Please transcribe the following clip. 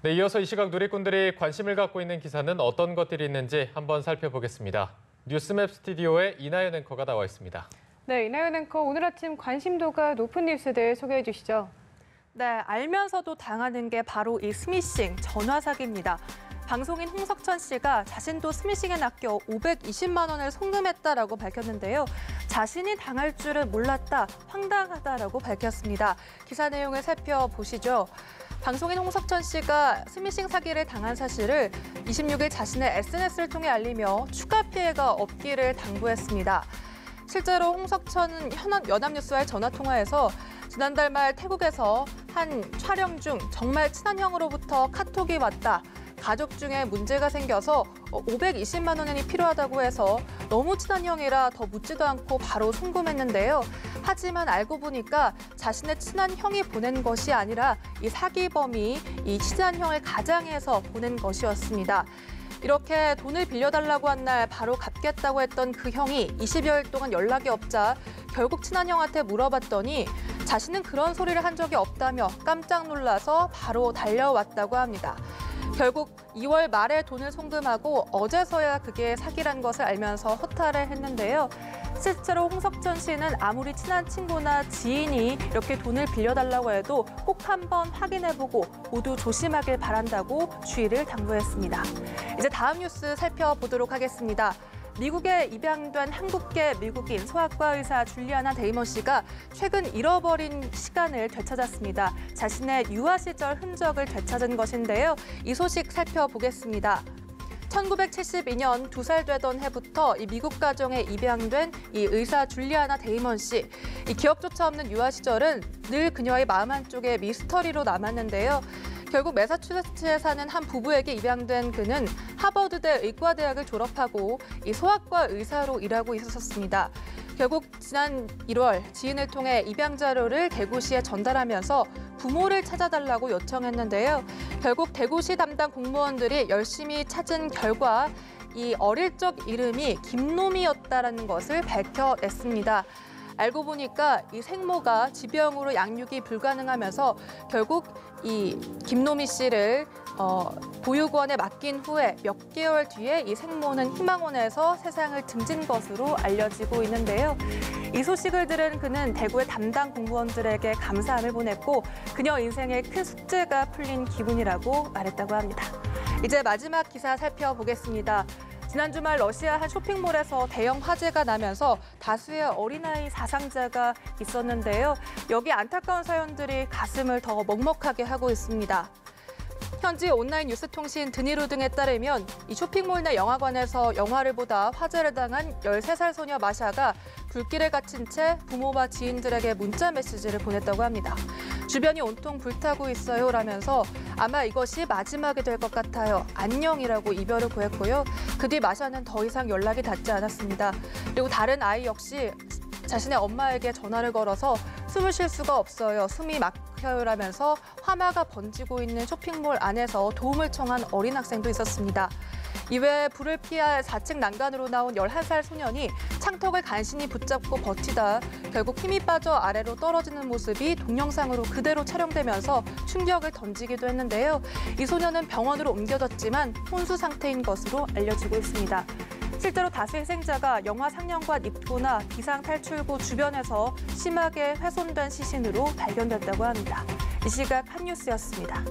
네, 이어서 이 시각 누리꾼들이 관심을 갖고 있는 기사는 어떤 것들이 있는지 한번 살펴보겠습니다. 뉴스맵 스튜디오에 이나연 앵커가 나와 있습니다. 네, 이나연 앵커, 오늘 아침 관심도가 높은 뉴스들 소개해 주시죠. 네, 알면서도 당하는 게 바로 이 스미싱, 전화 사기입니다. 방송인 홍석천 씨가 자신도 스미싱에 낚여 520만 원을 송금했다라고 밝혔는데요. 자신이 당할 줄은 몰랐다, 황당하다라고 밝혔습니다. 기사 내용을 살펴보시죠. 방송인 홍석천 씨가 스미싱 사기를 당한 사실을 26일 자신의 SNS를 통해 알리며 추가 피해가 없기를 당부했습니다. 실제로 홍석천은 연합뉴스와의 전화통화에서 지난달 말 태국에서 한 촬영 중 정말 친한 형으로부터 카톡이 왔다. 가족 중에 문제가 생겨서 520만 원이 필요하다고 해서 너무 친한 형이라 더 묻지도 않고 바로 송금했는데요. 하지만 알고 보니까 자신의 친한 형이 보낸 것이 아니라 이 사기범이 이 친한 형을 가장해서 보낸 것이었습니다. 이렇게 돈을 빌려달라고 한 날 바로 갚겠다고 했던 그 형이 20여일 동안 연락이 없자 결국 친한 형한테 물어봤더니 자신은 그런 소리를 한 적이 없다며 깜짝 놀라서 바로 달려왔다고 합니다. 결국 2월 말에 돈을 송금하고 어제서야 그게 사기란 것을 알면서 허탈을 했는데요. 실제로 홍석천 씨는 아무리 친한 친구나 지인이 이렇게 돈을 빌려달라고 해도 꼭 한번 확인해보고 모두 조심하길 바란다고 주의를 당부했습니다. 이제 다음 뉴스 살펴보도록 하겠습니다. 미국에 입양된 한국계 미국인 소아과 의사 줄리아나 데이먼 씨가 최근 잃어버린 시간을 되찾았습니다. 자신의 유아 시절 흔적을 되찾은 것인데요. 이 소식 살펴보겠습니다. 1972년 2살 되던 해부터 이 미국 가정에 입양된 이 의사 줄리아나 데이먼 씨. 이 기억조차 없는 유아 시절은 늘 그녀의 마음 한쪽에 미스터리로 남았는데요. 결국 매사추세츠에 사는 한 부부에게 입양된 그는 하버드대 의과대학을 졸업하고 이 소아과 의사로 일하고 있었습니다. 결국 지난 1월 지인을 통해 입양 자료를 대구시에 전달하면서 부모를 찾아달라고 요청했는데요. 결국 대구시 담당 공무원들이 열심히 찾은 결과 이 어릴 적 이름이 김노미였다라는 것을 밝혀냈습니다. 알고 보니까 이 생모가 지병으로 양육이 불가능하면서 결국 이 김노미 씨를 보육원에 맡긴 후에 몇 개월 뒤에 이 생모는 희망원에서 세상을 등진 것으로 알려지고 있는데요. 이 소식을 들은 그는 대구의 담당 공무원들에게 감사함을 보냈고 그녀 인생의 큰 숙제가 풀린 기분이라고 말했다고 합니다. 이제 마지막 기사 살펴보겠습니다. 지난 주말 러시아 한 쇼핑몰에서 대형 화재가 나면서 다수의 어린아이 사상자가 있었는데요. 여기 안타까운 사연들이 가슴을 더 먹먹하게 하고 있습니다. 현지 온라인 뉴스통신 드니로 등에 따르면 이 쇼핑몰 내 영화관에서 영화를 보다 화재를 당한 13살 소녀 마샤가 불길에 갇힌 채 부모와 지인들에게 문자 메시지를 보냈다고 합니다. 주변이 온통 불타고 있어요 라면서 아마 이것이 마지막이 될 것 같아요. 안녕이라고 이별을 고했고요. 그 뒤 마샤는 더 이상 연락이 닿지 않았습니다. 그리고 다른 아이 역시 자신의 엄마에게 전화를 걸어서 숨을 쉴 수가 없어요. 숨이 막혀요라면서 화마가 번지고 있는 쇼핑몰 안에서 도움을 청한 어린 학생도 있었습니다. 이외에 불을 피할 4층 난간으로 나온 11살 소년이 창턱을 간신히 붙잡고 버티다 결국 힘이 빠져 아래로 떨어지는 모습이 동영상으로 그대로 촬영되면서 충격을 던지기도 했는데요. 이 소년은 병원으로 옮겨졌지만 혼수 상태인 것으로 알려지고 있습니다. 실제로 다수 희생자가 영화 상영관 입구나 비상탈출구 주변에서 심하게 훼손된 시신으로 발견됐다고 합니다. 이 시각 한 뉴스였습니다.